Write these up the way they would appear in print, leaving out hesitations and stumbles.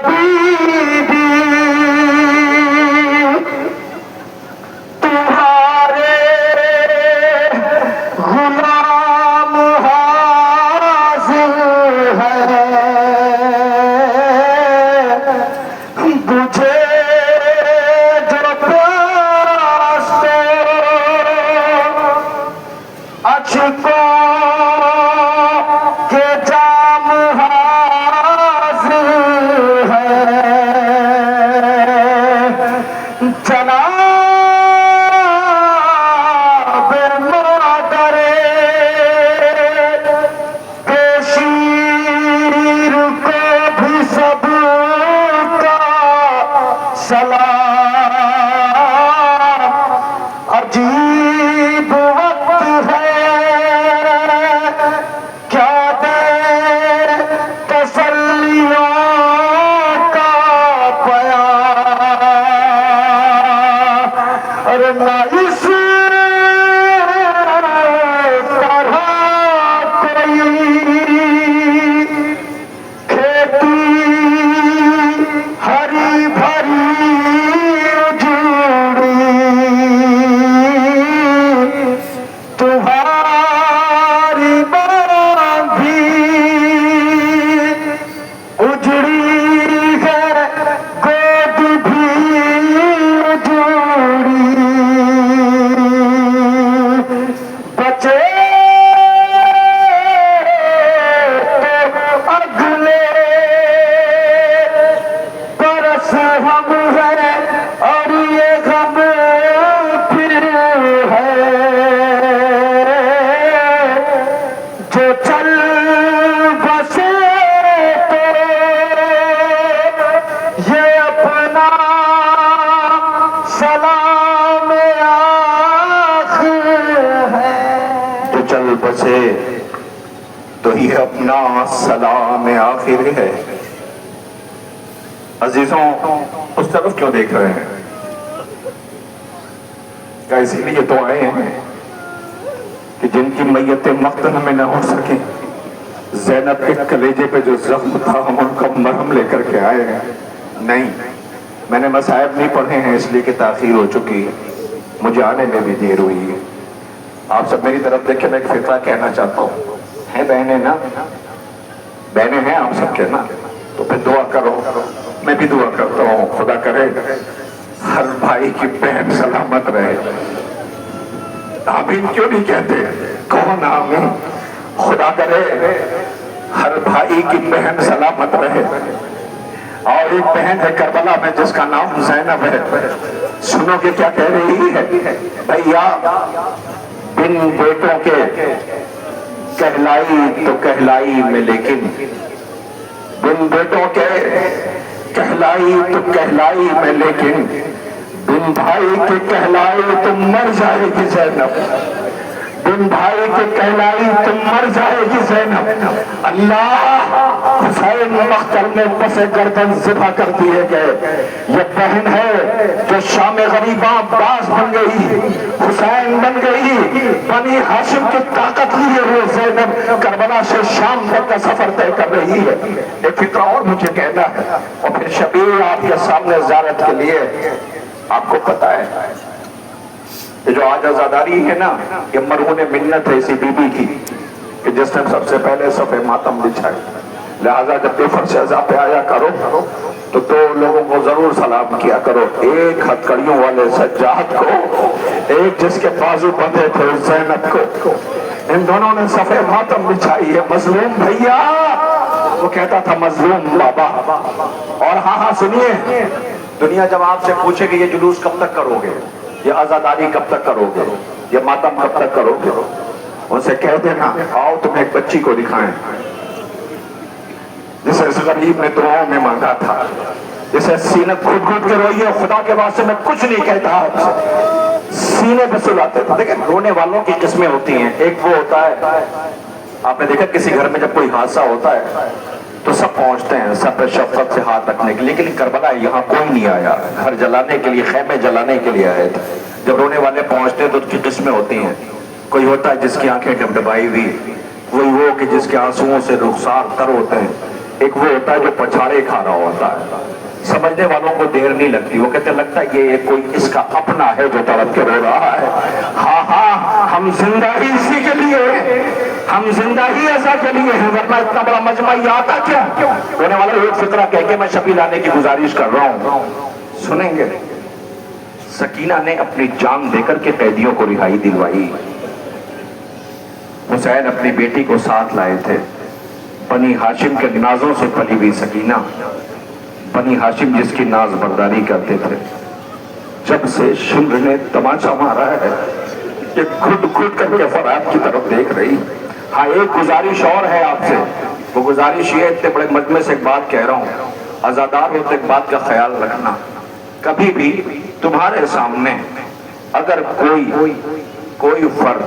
حبیبی تمہارے غلام حاضر ہے مجھے جو پیاس اشکوں کے جام حاضر ہے جناب مادر شیر کو بھی سب کا سلام عجیب وقت ہے کیا دے تسلیوں کا پیام اور نہ اس طرح کوئی کھیتی ہری بھری اجڑی تمہاری بات بھی اجڑی ہے گود بھی اجڑی بچے تو اگلے برس ہم ہیں اور یہ غم پھر ہے جو چل بسے تو یہ اپنا سلام آخر ہے جو چل بسے تو یہ اپنا سلام آخر ہے عزیزوں اس طرف کیوں دیکھ رہے ہیں کیا اسی لیے تو آئے ہیں کہ جن کی میت مقتل میں نہ ہو سکے زینب کے کلیجے پہ جو زخم تھا ہم ان کا مرہم لے کر کے آئے ہیں نہیں میں نے مصائب نہیں پڑھے ہیں اس لیے کہ تاخیر ہو چکی ہے مجھے آنے میں بھی دیر ہوئی ہے آپ سب میری طرف دیکھیں میں ایک فقرہ کہنا چاہتا ہوں ہیں بہنیں نا بہنیں ہیں آپ سب کے نا تو پھر دعا کرو میں بھی دعا کرتا ہوں خدا کرے ہر بھائی کی بہن سلامت رہے آمین کیوں نہیں کہتے کون آمین خدا کرے ہر بھائی کی بہن سلامت رہے اور ایک بہن ہے کربلا میں جس کا نام زینب ہے سنو کہ کیا کہہ رہی ہے بھیا بن بیٹوں کے کہلائی تو کہلائی میں لیکن بن بیٹوں کے کہلائی تو کہلائی میں لیکن بن بھائی کے کہلائی تو مر جائے گی زینب بن بھائی کے کہلائی تو مر جائے گی زینب اللہ حسین مقتل میں پسے گردن ذبح کر دیے گئے یہ بہن ہے جو شام غریباں باز بن گئی حسین بن گئی بنی ہاشم کی طاقت لیے ہوئے زینب کربلا سے شام تک کا سفر طے کر رہی ہے ایک فکرہ اور مجھے کہنا ہے اور پھر شبیر آپ کے سامنے زیارت کے لیے آپ کو پتا ہے یہ جو آج عزاداری ہے نا یہ مرہون منت ہے اسی بی بی کی کہ جس نے سب سے پہلے صفحے ماتم بچھائے لہذا جب بھی فرش عزا پہ آیا کرو تو دو لوگوں کو ضرور سلام کیا کرو ایک ہتھکڑیوں والے سجاد کو ایک جس کے بازو بندھے تھے اس زینب کو ان دونوں نے صفحے ماتم بچھائی ہے مظلوم بھیا وہ کہتا تھا مظلوم بابا اور ہاں سنیے دنیا جب آپ سے پوچھے کہ یہ جلوس کب تک کرو گے یہ عزاداری کب تک کرو گے یہ ماتم کب تک کرو گے ان سے کہہ دینا آؤ تم ایک بچی کو دکھائیں جسے اس غریب نے دعاؤں میں مانگا تھا جسے سینے گھٹ گھٹ کے روئی ہے خدا کے واسطے میں کچھ نہیں کہتا آپ سے سینے پہ سلاتے تھے دیکھیں رونے والوں کی قسمیں ہوتی ہیں ایک وہ ہوتا ہے آپ نے دیکھا کسی گھر میں جب کوئی حادثہ ہوتا ہے تو سب پہنچتے ہیں سب پہ شفقت سے ہاتھ رکھنے کے لیے لیکن کربلا یہاں کوئی نہیں آیا گھر جلانے کے لیے خیمے جلانے کے لیے آئے تھے جب رونے والے پہنچتے ہیں تو ان کی قسمیں ہوتی ہیں کوئی ہوتا ہے جس کی آنکھیں ڈبڈبائی ہوئی وہی وہ کہ جس کے آنسوؤں سے رخسار تر ہوتے ہیں ایک وہ ہوتا ہے جو پچھاڑے کھا رہا ہوتا ہے، سمجھنے والوں کو دیر نہیں لگتی، وہ کہتے لگتا ہے یہ کوئی اس کا اپنا ہے جو تڑپ کے رو رہا ہے۔ ہاں ہاں، ہم زندہ ہی اسی کے لیے ہیں، ہم زندہ ہی ایسا کے لیے ہیں، ورنہ اتنا بڑا مجمع یہ آتا کیا؟ ہونے والا ایک فقرہ کہہ کے میں شفیع لانے کی گزارش کر رہا ہوں، سنیں گے؟ سکینہ نے اپنی جان دے کر کے قیدیوں کو رہائی دلوائی۔ حسین اپنی بیٹی کو ساتھ لائے تھے، بنی ہاشم کے نازوں سے پلی ہوئی سکینہ، بنی ہاشم جس کی ناز برداری کرتے تھے، جب سے شمر نے تماشا مارا ہے کہ گھٹ گھٹ کر کے فرات کی طرف دیکھ رہی۔ ہاں ایک گزارش اور ہے آپ سے، وہ گزارش یہ اتنے بڑے مجمع سے ایک بات کہہ رہا ہوں، عزادار ہو تو ایک بات کا خیال رکھنا، کبھی بھی تمہارے سامنے اگر کوئی فرد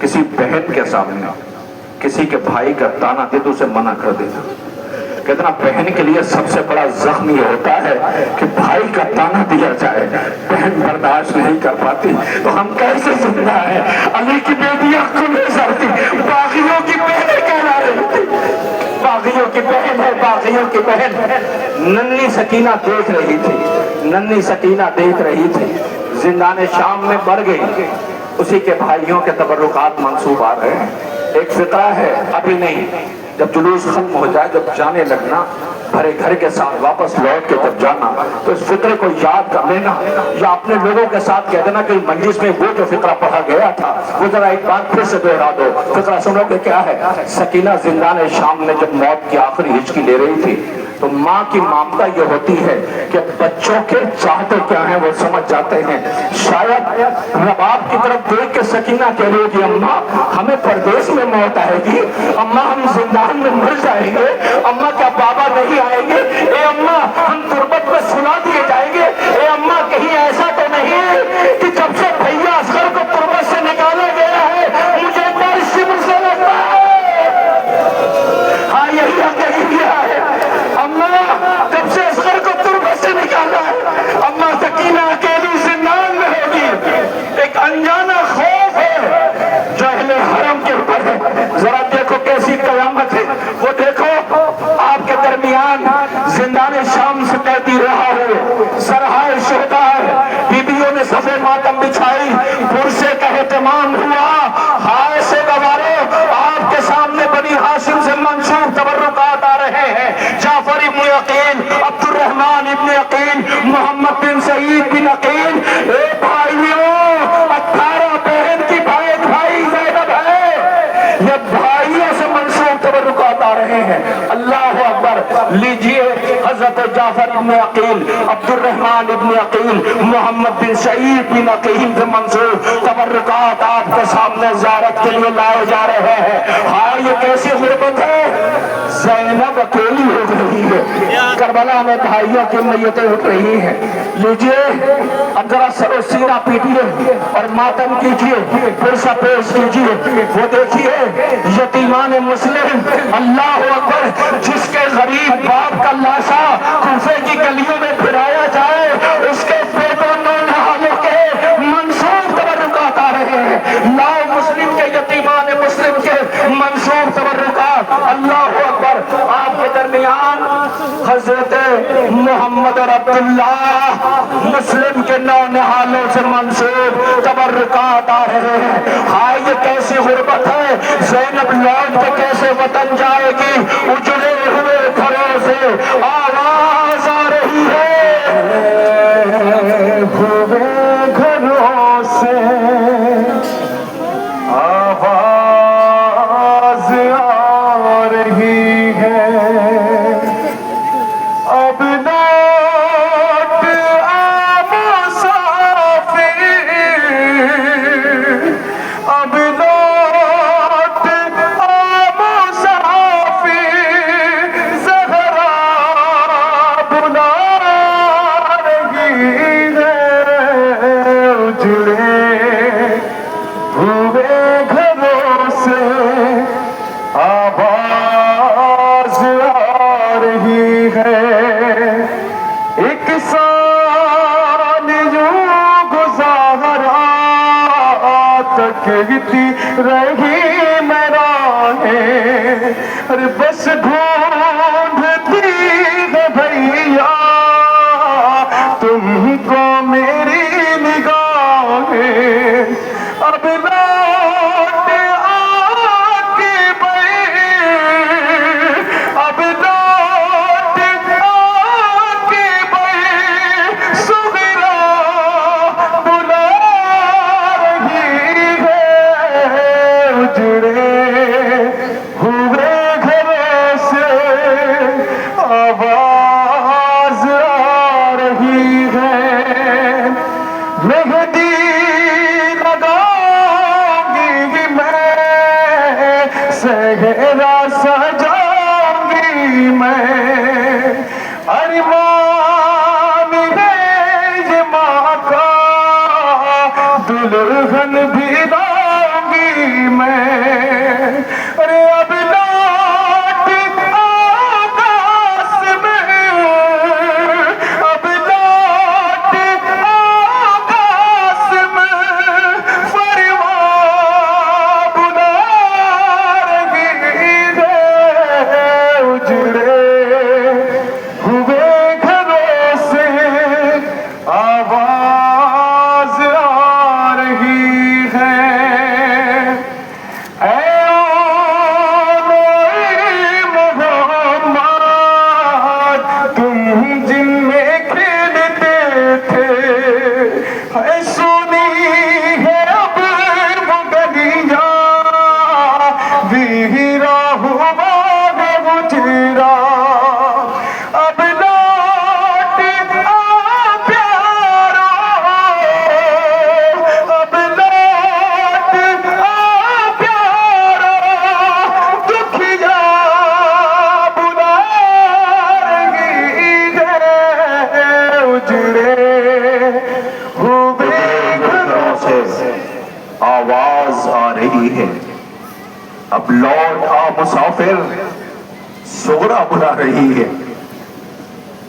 کسی بہن کے سامنے کسی کے بھائی کا تانا دے تو اسے منع کر دینا۔ کہنا بہن کے لیے سب سے بڑا زخم یہ ہوتا ہے کہ بھائی کا تانا دیا جائے، بہن برداشت نہیں کر پاتی، تو ہم کیسے زندہ ہیں؟ علی کی بیٹیاں کھلے سرتی باغیوں کی بہنیں کہلا رہی تھی، باغیوں کی بہن ہے، باغیوں کی بہن۔ ننھی سکینہ دیکھ رہی تھی، ننھی سکینہ دیکھ رہی تھی، زندان شام میں بڑھ گئی، اسی کے بھائیوں کے تبرکات منسوب آ رہے ہیں۔ ایک فقرہ ہے، ابھی نہیں، جب جلوس ختم ہو جائے، جب جانے لگنا، بھرے گھر کے ساتھ واپس لوٹ کے جب جانا تو اس فقرے کو یاد کر لینا، یا اپنے لوگوں کے ساتھ کہہ دینا کہ مجلس میں وہ جو فقرہ پڑھا گیا تھا وہ ذرا ایک بار پھر سے دہرا دو۔ فقرہ سنو کہ کیا ہے؟ سکینہ زندان شام میں جب موت کی آخری ہچکی لے رہی تھی تو ماں کی ممتا یہ ہوتی ہے کہ بچوں کے چاہتے کیا ہیں وہ سمجھ جاتے ہیں۔ شاید رباب کی طرف دیکھ کے سکینہ کہہ رہی کہ اماں ہمیں پردیس میں موت آئے گی، اماں ہم زندان میں مر جائیں گے، اماں کیا بابا نہیں آئیں گے، اے اماں ہم تربت میں سلا دیے جائیں گے، اے اماں کہیں ایسا تو نہیں کہ جب سے بھیا اصغر کو تربت سے نکالا گیا ہے مجھے ڈر شبر سے لگتا ہے۔ ہاں یہی حقیقیہ ہے، جب سے اصغر کو تربت سے نکالا ہے اماں سکینہ اکیلی زندان میں ہوگی۔ ایک انجانا خوف ہے جو اہل حرم کے اوپر ہے۔ ذرا دیکھو کیسی قیامت ہے، وہ دیکھو آپ کے درمیان زندان شام سے قیدی رہا ہو، سرہائے شہداء ہے، بیویوں نے صفے ماتم بچھائی، پرسے کا اہتمام ہوا۔ ہائے سے گوارو آپ کے سامنے بنی ہاشم سے منسوب تبرکات آ رہے ہیں، جعفر ابن عقیل، عبد الرحمن ابن عقیل، محمد بن سعید بن عقیل۔ اے بھائیوں، 18 بہن کی بھائی زینب ہے، یہ بھائیوں سے منسوب تبرکات آ رہے ہیں۔ اللہ اکبر، لیجئے حضرت جعفر ابن عقیل، عبد الرحمن ابن عقیل، محمد بن سعید بن عقیل سے منسوب تبرکات آپ کے سامنے زیارت کے لیے لائے جا رہے ہیں۔ ہاں یہ کیسی غربت ہے، زینب اکیلی ہو رہی ہے، کربلا میں بھائیوں کی میتیں اٹھ رہی ہیں۔ لیجئے اب ذرا سر و سینہ پیٹیے اور ماتم کیجئے، پرسہ پیش کیجئے۔ وہ دیکھیے یتیمان مسلم، اللہ اکبر، جس کے غریب باپ کا لاشا کوفے کی گلیوں میں پھرایا جائے، اس کے بیٹوں نونہالوں کے منسوب تبرکات آ رہے ہیں۔ لاؤ مسلم کے یتیمان مسلم کے منسوب تبرکات۔ اللہ اکبر، آپ کے درمیان حضرت محمد اور عبداللہ مسلم کے نونہالوں سے منسوب تبرکات آ رہے ہیں۔ ہائے یہ کیسی غربت ہے، زینب لوٹ کے کیسے وطن جائے گی؟ اجڑے ہوئے گھروں سے آواز آ رہی ہے، ہوئے گھروں سے آواز آ رہی ہے، اب لوٹ آ مسافر، اب لوٹ آ مسافر، زہرا بلا رہی ہے، اجڑے ہوئے گھروں سے آواز آ رہی ہے۔ ایک سال یوں گزارا تکتی رہی میں راہیں، بس گھوم ڈھونڈتی ہے بھیا تم کو میری نگاہیں اب لوٹ آ کے اب لوٹ آ کے صغرا بلا رہی ہے اجڑے ہوئے گھروں سے آواز آ رہی ہے مہندی لگاؤں گی میں صحرا سجاؤں گی میں ارمان ہے یہ ماں کا دلہن بھی لاؤں گی میں ارے اب لوٹ آکاش میں اب لوٹ آکاش میں فروا بلا رہی ہے اجڑے ہوئے گھروں سے آواز آ رہی ہے اے محمد تم جن میں کھیلتے تھے ہے سنی ہے اب وہ گلیاں ویرا ہوا ہے اجڑا اب لوٹ آ پیارو اب لوٹ آ پیارو دکھیا بلا رہی ہے اجڑے ہوئے گھروں سے آواز آ رہی ہے اب لوٹ آ مسافر صغرا بلا رہی ہے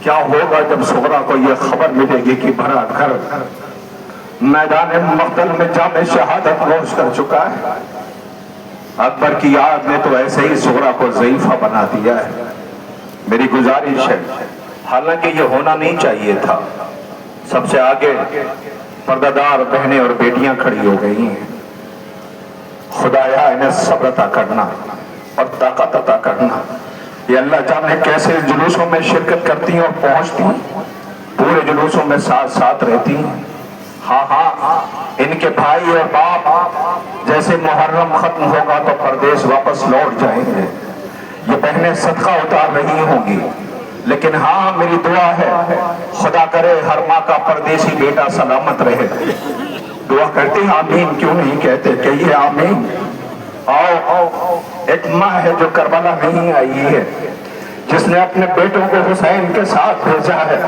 کیا ہوگا جب صغرا کو یہ خبر ملے گی کہ بھرا گھر میدان مقتل میں جام شہادت نوش کر چکا ہے اکبر کی یاد نے تو ایسے ہی صغرا کو ضعیفہ بنا دیا ہے میری گزارش ہے حالانکہ یہ ہونا نہیں چاہیے تھا سب سے آگے پردہ دار بہنیں اور بیٹیاں کھڑی ہو گئی ہیں خدایا انہیں صبر عطا کرنا اور طاقت عطا کرنا یہ اللہ جانے کیسے جلوسوں میں شرکت کرتی ہیں اور پہنچتی ہیں پورے جلوسوں میں ساتھ ساتھ رہتی ہیں ہاں ان کے بھائی اور باپ جیسے محرم ختم ہوگا تو پردیس واپس لوٹ جائیں گے یہ بہنیں صدقہ اتار رہی ہوں گی لیکن ہاں میری دعا ہے خدا کرے ہر ماں کا پردیسی بیٹا سلامت رہے دعا کرتے ہیں آمین کیوں نہیں کہتے کہیے آمین آؤ ایک ماں ہے جو کربلا نہیں آئی ہے جس نے اپنے بیٹوں کو حسین کے ساتھ بھیجا ہے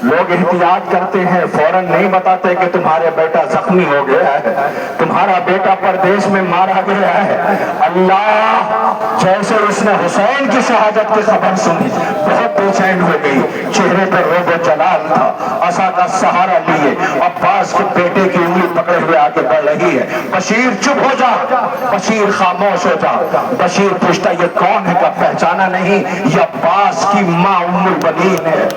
لوگ احتیاط کرتے ہیں فوراً نہیں بتاتے کہ تمہارے بیٹا زخمی ہو گیا ہے تمہارا بیٹا پردیش میں مارا گیا ہے اللہ جیسے اس نے حسین کی شہادت کی خبر سنی بہت بے چین ہو گئی چہرے پر روب و جلال تھا عصا کا سہارا لیے عباس کے بیٹے کی انگلی پکڑے ہوئے آگے بڑھ رہی ہے بشیر چپ ہو جا بشیر خاموش ہو جا بشیر پوچھتا یہ کون ہے کہ پہچانا نہیں یہ عباس کی ماں ام البنین ہے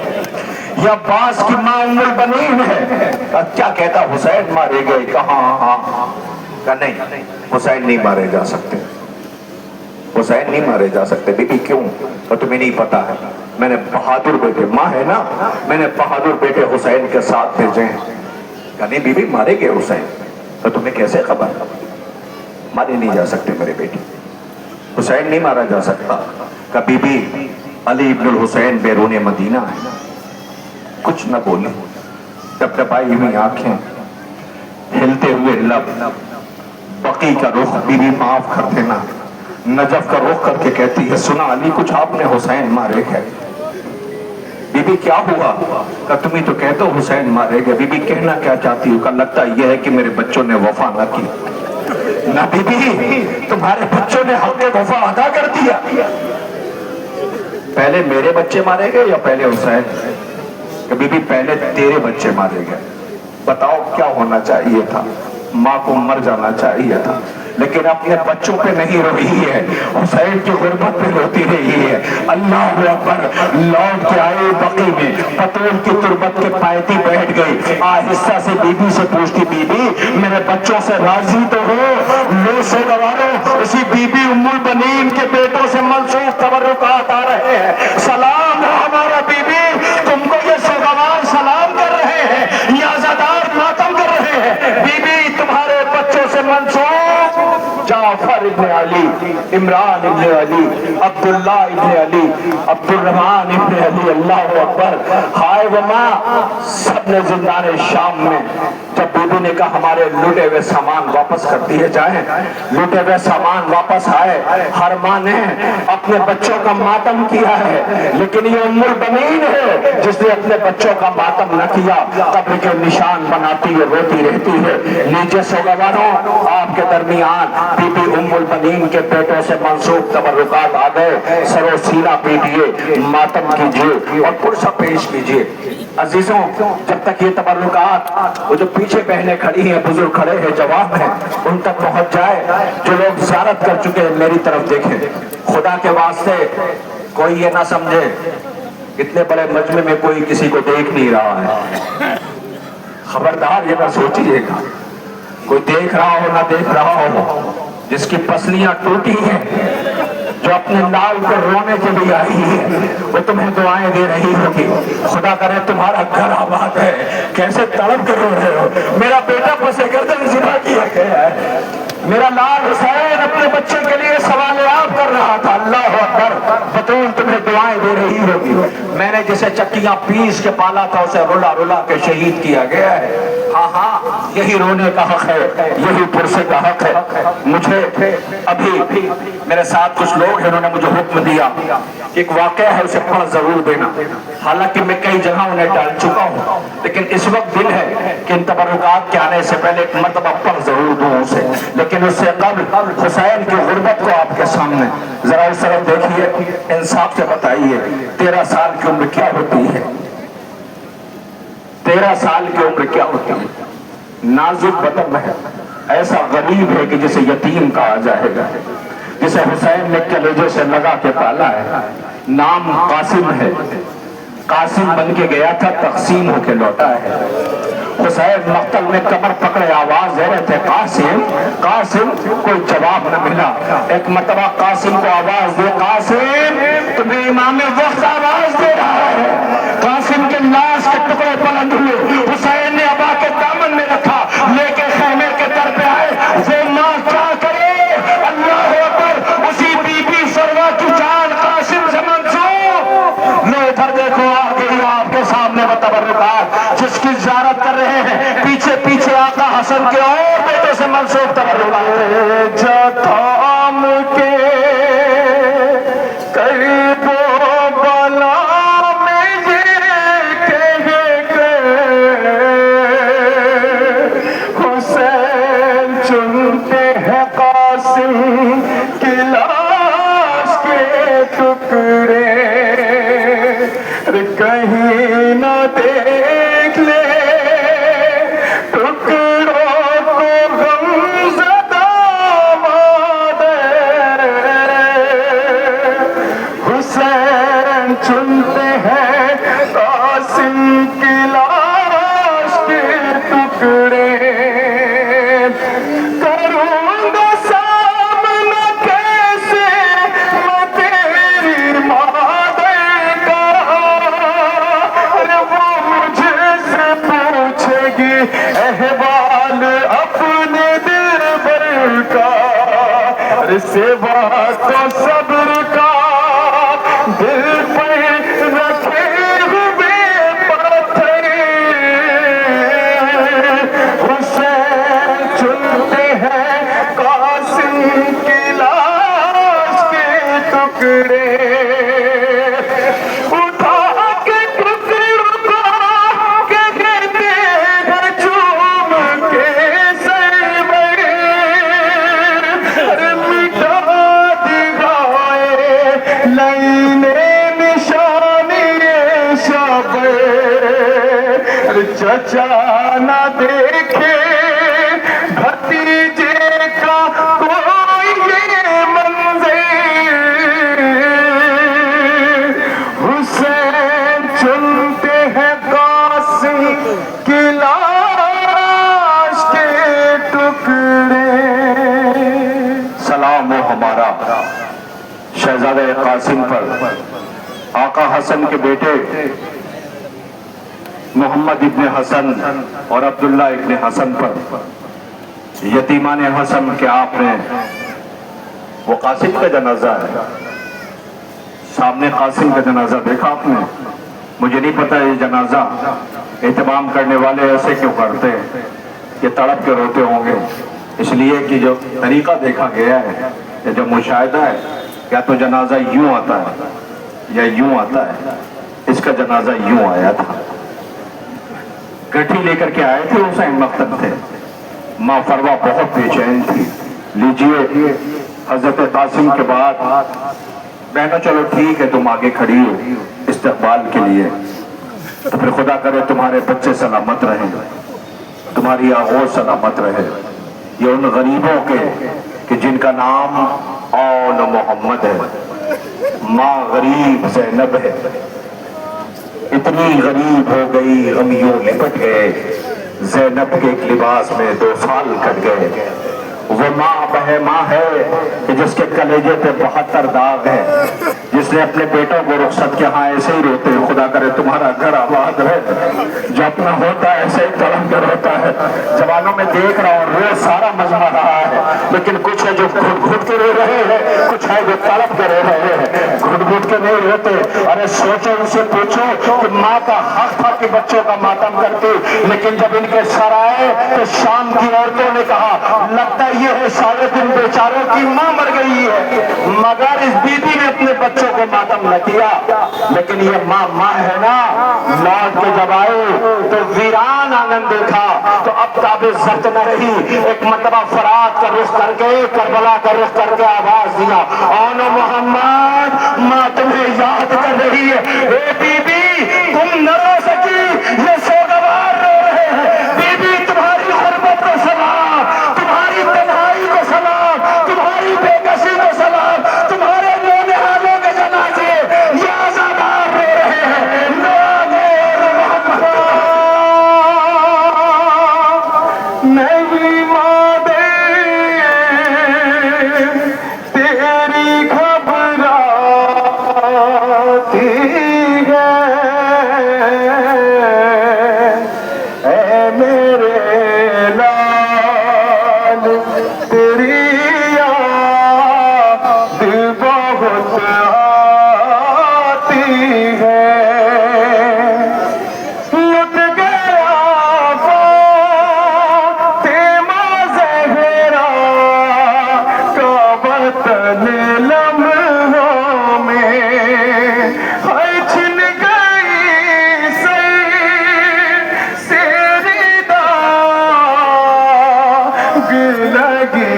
یہ عباس کی ماں ام البنین ہے کیا کہتا حسین مارے گئے کہاں کہا نہیں حسین نہیں مارے جا سکتے حسین نہیں مارے جا سکتے بی بی کیوں اور تمہیں نہیں پتا ہے میں نے بہادر بیٹے ماں ہے نا میں نے بہادر بیٹے حسین کے ساتھ بھیجے ہیں کہا نہیں بی بی مارے گئے حسین تو تمہیں کیسے خبر مارے نہیں جا سکتے میرے بیٹے حسین نہیں مارا جا سکتا کہا بی بی علی ابن الحسین بیرون مدینہ ہے کچھ نہ بولی ٹپ ٹپائی ہوئی آنکھیں ہلتے ہوئے لب بقی کا رخ بی بی معاف کر دینا نجف کا رخ کر کے کہتی ہے سنا علی کچھ آپ نے حسین مارے گئے بی بی کیا ہوا کہ تمہیں تو کہتے ہو حسین مارے گئے بی بی کہنا کیا چاہتی ہو کہ لگتا یہ ہے کہ میرے بچوں نے وفا نہ کی نہ بی بی تمہارے بچوں نے حق وفا ادا کر دیا پہلے میرے بچے مارے گئے یا پہلے حسین کہ بی بی پہلے تیرے بچے مارے گئے بتاؤ کیا ہونا چاہیے تھا ماں کو مر جانا چاہیے تھا لیکن اپنے بچوں پہ نہیں رو رہی ہے، حسین کی غربت پہ روتی رہی ہے۔ اللہ اکبر، لوٹ کے آئے بقی میں، پتول کی تربت کے پائیتی بیٹھ گئی، آہستہ سے بی بی سے پوچھتی، بی بی میرے بچوں سے راضی تو ہو؟ لو سوگوارو، اسی بی بی ام البنین کے بیٹوں سے منسوخ تبرکات آ رہے ہیں، سلام ہو ہمارا بی بی، تم کو یہ سوگوار سلام کر رہے ہیں، یہ عزادار ماتم کر رہے ہیں، بی بی تمہارے بچوں سے منسوخ جعفر ابن علی، عمران ابن علی، عبداللہ ابن علی، عبد الرحمن ابن علی، اللہ اکبر، ہائے وما، سب نے زندان شام میں جب بی بی نے کہا ہمارے لوٹے ہوئے سامان واپس کر دیے جائیں، لوٹے ہوئے سامان واپس آئے، ہر ماں نے اپنے بچوں کا ماتم کیا ہے، لیکن یہ ام البنین ہے جس نے اپنے بچوں کا ماتم نہ کیا، قبر کے نشان بناتی ہے، روتی رہتی ہے۔ نیچے سوگواروں، آپ کے درمیان بی بی ام البنین کے بیٹوں سے منسوخ تبرکات آ گئے، سر و سینہ پیٹیے، ماتم کیجیے اور پرسہ پیش کیجیے۔ عزیزوں، جب تک یہ تبرکات وہ جو پیچھے بہنیں کھڑی ہیں، بزرگ کھڑے ہیں، جواب ہیں، ان تک پہنچ جائے، جو لوگ زیارت کر چکے ہیں میری طرف دیکھیں، خدا کے واسطے کوئی یہ نہ سمجھے اتنے بڑے مجمع میں کوئی کسی کو دیکھ نہیں رہا ہے، خبردار یہ نہ سوچیے گا کوئی دیکھ رہا ہو نہ دیکھ رہا ہو، جس کی پسلیاں ٹوٹی ہیں، جو اپنے نال پر رونے کے لیے آئی ہے، وہ تمہیں دعائیں دے رہی ہوگی، خدا کرے تمہارا گھر آباد ہے، کیسے تڑپ کر رو رہے ہو، میرا بیٹا پس گردن ذبح کیا گیا ہے، میرا لال حسین اپنے بچے کے لیے سوالات کر رہا تھا، اللہ اکبر، بطول تمہیں دعائیں دے رہی ہوگی، میں نے جسے چکیاں پیس کے پالا تھا اسے رلا رلا کے شہید کیا گیا ہے، ہاں ہاں یہی رونے کا حق ہے، یہی پرسے کا حق ہے۔ مجھے ابھی میرے ساتھ کچھ لوگ ہیں، انہوں نے مجھے حکم دیا کہ ایک واقعہ ہے اسے پڑھ ضرور دینا، حالانکہ میں کئی جگہ انہیں ڈال چکا ہوں، لیکن اس وقت دل ہے کہ ان تبرکات کے آنے سے پہلے ایک مرتبہ پڑھ ضرور دوں اسے، لیکن اس سے قبل حسین کی غربت کو آپ کے سامنے ذرا اس طرف دیکھیے، انصاف سے بتائیے 13 سال کی عمر کیا ہوتی ہے؟ 13 سال کی عمر کیا ہوتی ہے؟ نازک بدن ہے، ایسا غریب ہے کہ جسے یتیم کہا جائے گا، جسے حسین نے کلیجے سے لگا کے پالا ہے، نام قاسم ہے، قاسم بن کے گیا تھا، تقسیم ہو کے لوٹا ہے۔ حسین مقتل میں کمر پکڑے آواز دے رہے تھے، قاسم قاسم، کوئی جواب نہ ملا، ایک مرتبہ قاسم کو آواز دے، قاسم تمہیں امام وقت آواز دے رہا ہے، قاسم کے لاش کے ٹکڑے بلند ہوئے، حسین نے ابا کے دامن میں رکھا، لے کے خیمے کے در پہ آئے، وہ ماں کیا کرے، اللہ اکبر، اسی بی بی سروا کی جان قاسم سے منسوخ، لو ادھر دیکھو آ گئی آپ کے سامنے وہ تبرکات، جس کی زیارت کر رہے ہیں، پیچھے پیچھے آقا حسن کے اور بیٹوں سے منسوخ تبرکات، جتام کے قریب و بلا میں یہ کہہ گئے، حسین چنتے ہیں قاسم کی لاش کے ٹکڑے، کہیں نہ دیکھ لے ٹکڑوں کو غم زدہ مادر، حسین چنتے ہیں قاسم کی لاش کے ٹکڑے، کروں گا سامنا کیسے میں تیری مادر کا، ارے وہ مجھے سے پوچھے گی احوال اپنے دل بھر کا، ارے سوا تو صبر کا دل پر رکھے ہوئے پتھر، حسین چنتے ہیں قاسم کی لاش کے ٹکڑے، اٹھا کے ٹکڑوں کو کہتے ہیں چوم کے سر میں، ارے مٹا دکھائے لینے نشانی شب، چچا نہ دیکھے بھتیجے کا قاسم پر، آقا حسن کے بیٹے محمد ابن حسن اور عبداللہ ابن حسن پر، یتیمان حسن کے آپ نے، وہ قاسم کا جنازہ ہے، سامنے قاسم کا جنازہ دیکھا آپ نے؟ مجھے نہیں پتا یہ جنازہ اہتمام کرنے والے ایسے کیوں کرتے ہیں، یہ تڑپ کے روتے ہوں گے، اس لیے کہ جو طریقہ دیکھا گیا ہے یا جو مشاہدہ ہے، یا تو جنازہ یوں آتا ہے یا یوں آتا ہے، اس کا جنازہ یوں آیا تھا، گٹھی لے کر کے آئے تھے حسین مقتل تھے، ماں فروا بہت بے چین تھی، لیجئے حضرت قاسم کے بعد بہنوں چلو ٹھیک ہے تم آگے کھڑی ہو استقبال کے لیے، تو پھر خدا کرے تمہارے بچے سلامت رہیں، تمہاری آغوش سلامت رہے، یہ ان غریبوں کے کہ جن کا نام اون محمد ہے، ماں غریب زینب ہے، اتنی غریب ہو گئی غمیوں لپٹ گئے، زینب کے ایک لباس میں 2 سال کٹ گئے، وہ ماں بہ ماں ہے کہ جس کے کلیجے پہ 72 داغ ہے، جس نے اپنے بیٹوں کو رخصت کیا، ہاں ایسے ہی روتے ہیں، خدا کرے تمہارا گھر آباد رہے، جو اپنا ہوتا ہے ایسے ہی تڑپ کر ہوتا ہے، جوانوں میں دیکھ رہا ہوں روز سارا مجمع رہا ہے، لیکن کچھ ہے جو گھٹ گھٹ کے رو رہے ہیں، کچھ ہے جو تڑپ کے رو رہے ہیں، گھٹ گھٹ کے نہیں روتے، ارے سوچو ان سے پوچھو کہ ماں کا حق تھا کہ بچوں کا ماتم کرتی، لیکن جب ان کے سر آئے تو شام کی عورتوں نے کہا لگتا یہ ہے سارے دن بیچاروں کی ماں مر گئی ہے، مگر اس بیوی نے اپنے بچوں کو ماتم نہ کیا، لیکن یہ ماں ہے نا، لوٹ کے جب آئے تو ویران آنگن دیکھا تو اب تاب زرد نہ رہی، ایک مرتبہ فرات کا رخ کر کے کربلا کا رخ کر کے آواز دیا، اون محمد ماں تمہیں یاد کر رہی ہے، اے بی بی تم نہ رو سکی، یہ سوگوار رو رہے ہیں، بی بی تمہاری غربت کو سلام، تمہاری تنہائی کو سلام، تمہاری بے کسی کو سلام، تمہارے رونے والوں کے جنازے یہ عزادار رو رہے ہیں، نہیں مادے تیری گھبراتی ہے، اے میرے لال تیری یاد بہت آتی ہے، لٹ گیا فاطمہ زہرا کا وطن لمحوں میں، ہائے چھن گئی سے رداء لگی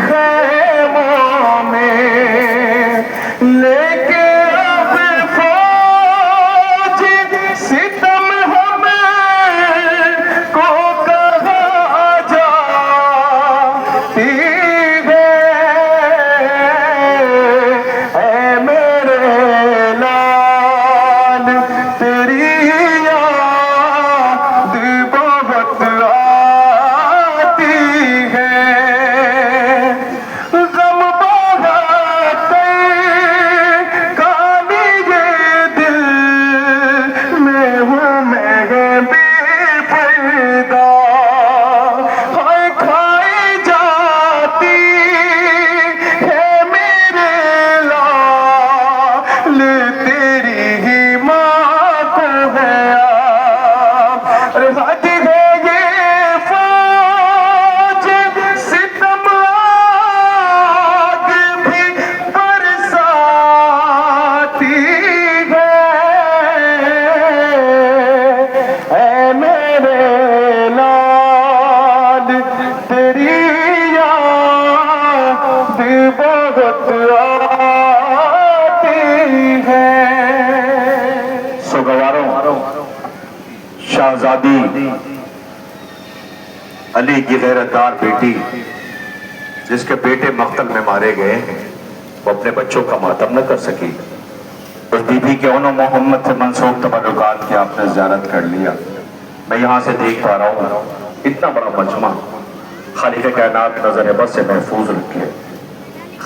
خیموں میں، لیکن اب فوج ستم ہمیں کو کہا جاتی ہے، اے میرے لال تیری یاد بہت آتی ہے، غم بہت کالی یہ دل میں ہوں میں بے پردہ، ہائے کھائی جاتی ہے میرے لال تیری ہی ماں کو ہے آپ، ارے حد ہے یہ فوج ستم آگ بھی برساتی ہے، اے میرے لال تیری یاد بہت آتی ہے۔ سوگواروں شہزادی علی کی غیرتدار بیٹی جس کے بیٹے مقتل میں مارے گئے ہیں، وہ اپنے بچوں کا ماتم نہ کر سکی، اس بی بی کے اون محمد سے منسوب تبرکات کی آپ نے زیارت کر لیا۔ میں یہاں سے دیکھ پا رہا ہوں اتنا بڑا مجمع، خالق کائنات نظر بس سے محفوظ رکھے،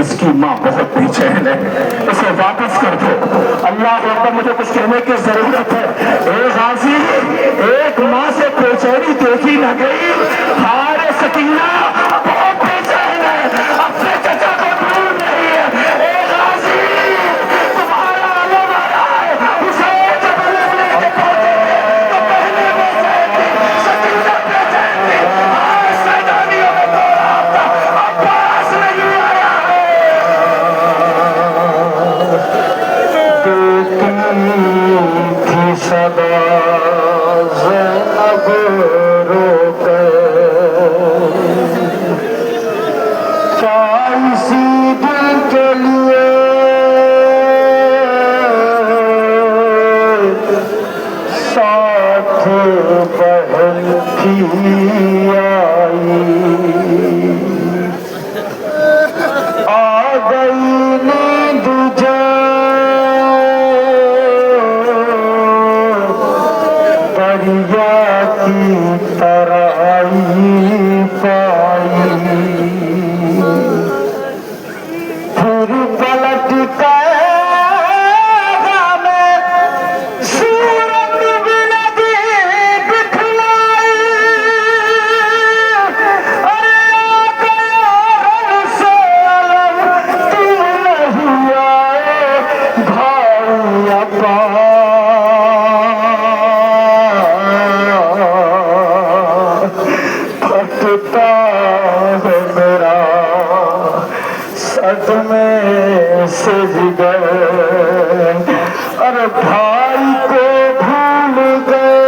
اس کی ماں بہت بے چین ہے، اسے واپس کر دو۔ اللہ اکبر، مجھے کچھ کہنے کی ضرورت ہے۔ اے غازی، ایک ماں سے بے چینی دیکھی نہ گئی، ہارے سکینہ بہت بے چین ہے، اپنے چچا کو ڈھونڈ رہی ہے۔ اے غازی، تمہارا علم آ رہا ہے، اسے جب علم لے کے پہنچے تو پہلے بے چین تھی، سکینہ بے چین تھی، آج سیدانیوں میں توڑا تھا، عباس نہیں آیا ہے۔ تھی صدا زینب رو کر، کیا اسی دل کے لیے ساتھ بہن تھی آئی، آ گئی نیند دریا کی طرح پائی، پھر پلٹ کر میں صورت بھی لگی دکھلائی، ارے آ گیا سے علم تم نہیں آئے بھائی عباس، پھٹتا ہے میرا صدمے سے جگر، ارے بھائی کو بھول گئے،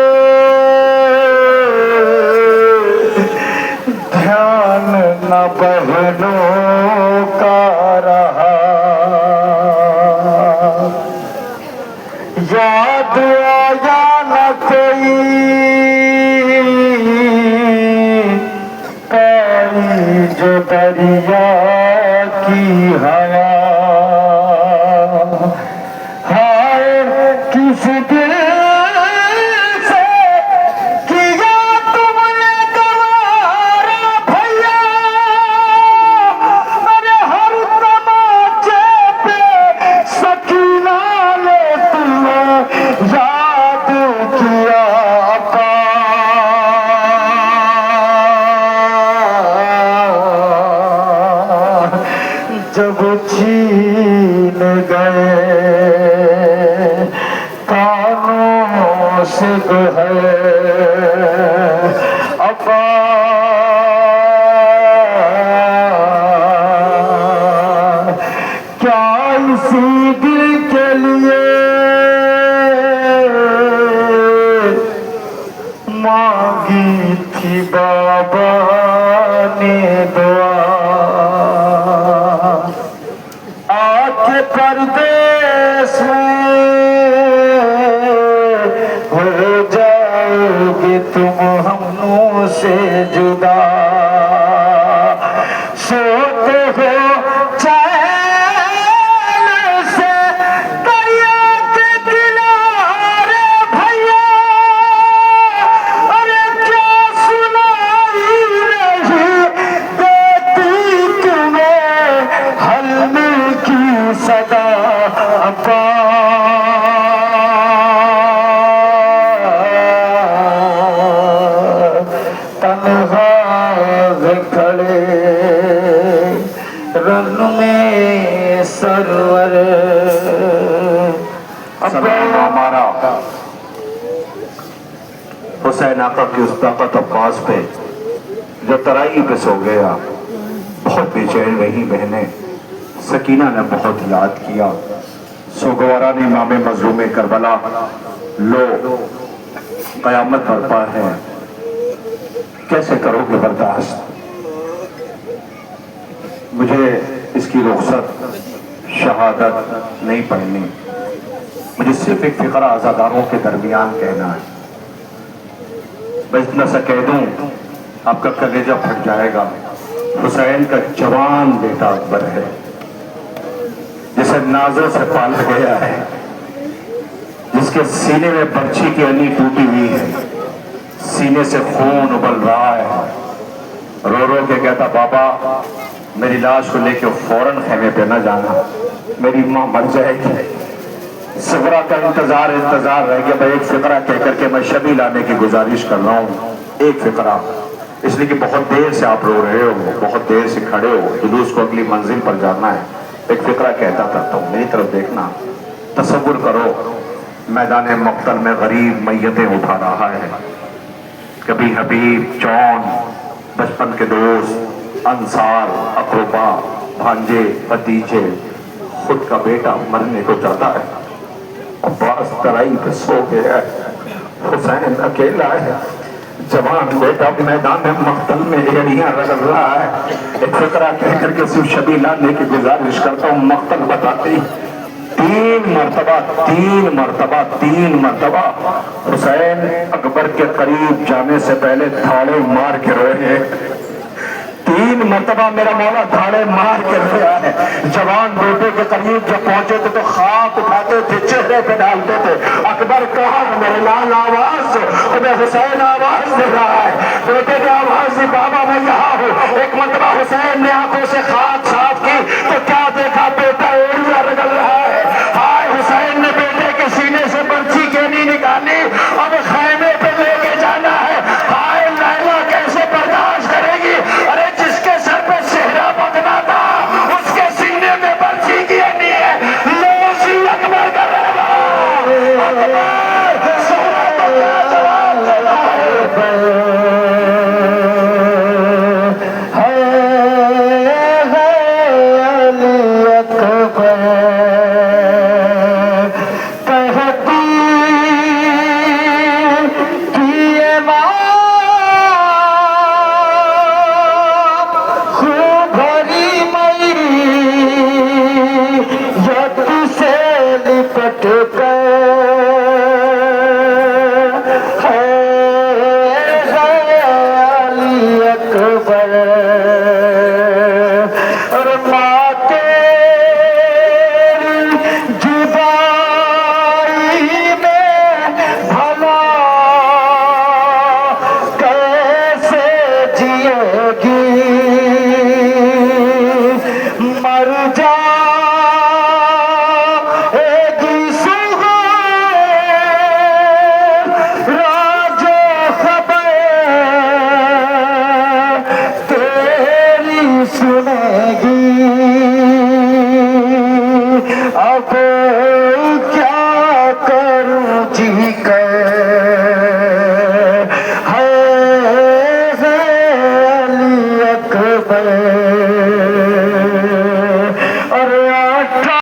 دھیان نہ بہنوں کا رہا، یاد آیا نہ کوئی پائی جو دریا کی ہوا، ہائے کس دل سے کیا تم نے گوارا بھیا، ارے ہر تماچے پہ سکینہ نے تمہیں یاد کیا جب چھین گئے کانوں سے گہر عباس، کیا اسی دل کے لیے مانگی تھی بابا نے دعا، آکے پردیس میں ہو جاؤ گے تم ہم سے جدا، سوتے ہو چین سے دریا کے کنارے بھیا، ارے کیا سنائی نہیں دیتی تمہیں حلم کی صدا، تنہا کھڑے رن میں سرور، سلام ہمارا حسین آقا کی اس طاقت عباس پہ جو ترائی پہ سو گیا، بہت بے چین رہی بہنیں، سکینہ نے بہت یاد کیا، سوگوارا نے امام مظلوم کربلا، لو قیامت برپا ہے، کیسے کرو گے برداشت؟ مجھے اس کی رخصت شہادت نہیں پڑھنی، مجھے صرف ایک فقرہ عزاداروں کے درمیان کہنا ہے، میں اتنا سا کہہ دوں آپ کا کلیجہ پھٹ جائے گا۔ حسین کا جوان بیٹا اکبر ہے، جسے نازوں سے پالا گیا ہے، جس کے سینے میں برچھی کی انی ٹوٹی ہوئی ہے، سینے سے خون ابل رہا ہے، رو رو کے کہتا بابا میری لاش کو لے کے فوراً خیمے پہ نہ جانا، میری ماں مر جائے گی۔ صغرا کا انتظار رہ گیا۔ میں ایک فقرہ کہہ کر کے میں شبی لانے کی گزارش کر رہا ہوں، ایک فقرہ، اس لیے کہ بہت دیر سے آپ رو رہے ہو، بہت دیر سے کھڑے ہو، جلوس کو اگلی منزل پر جانا ہے۔ ایک فقرہ کہتا تھا، تو میری طرف دیکھنا، تصور کرو میدان مقتل میں غریب میتیں اٹھا رہا ہے، کبھی حبیب، جون، بچپن کے دوست، انصار، اقربا، بھانجے، بھتیجے، خود کا بیٹا مرنے کو چاہتا ہے، عباس ترائی پہ سو گیا ہے، حسین اکیلا ہے، جوان بیٹا میدان مقتل میں ایڑیاں رگڑ رہا ہے۔ ایک فقرہ کہہ کر کے صرف شبی لانے کی گزارش کرتا ہوں، مقتل بتاتی، تین مرتبہ حسین اکبر کے قریب جانے سے پہلے تھاڑے مار کے روئے ہیں۔ 3 مرتبہ میرا مولا تھاڑے مار کے رویا ہے۔ جوان بیٹے کے قریب جب پہنچے تھے تو خاک اٹھاتے تھے، چہرے پہ ڈالتے تھے، اکبر کہا میرے لال آواز، خدا حسین آواز دے رہا ہے، بیٹے کی آواز دی، بابا میں یہاں ہوں۔ ایک مرتبہ حسین نے آنکھوں سے خاک صاف کی تو کیا دیکھا، بیٹا ایڑیاں رگڑ رہا ہے۔ ہائے، حسین نے بیٹے کے سینے سے برچی کینی نکالی، اب خیمے پہ لے کے جانا ہے۔ ہائے، لیلا کیسے برداشت کرے گی؟ ارے جس کے سر پہ صحرا بندھنا تھا اس کے سینے میں برچی کینی ہے، لوسی اکبر کا رہنا، اکبر سورہ بندہ جواب دے رہا ہے۔ ہے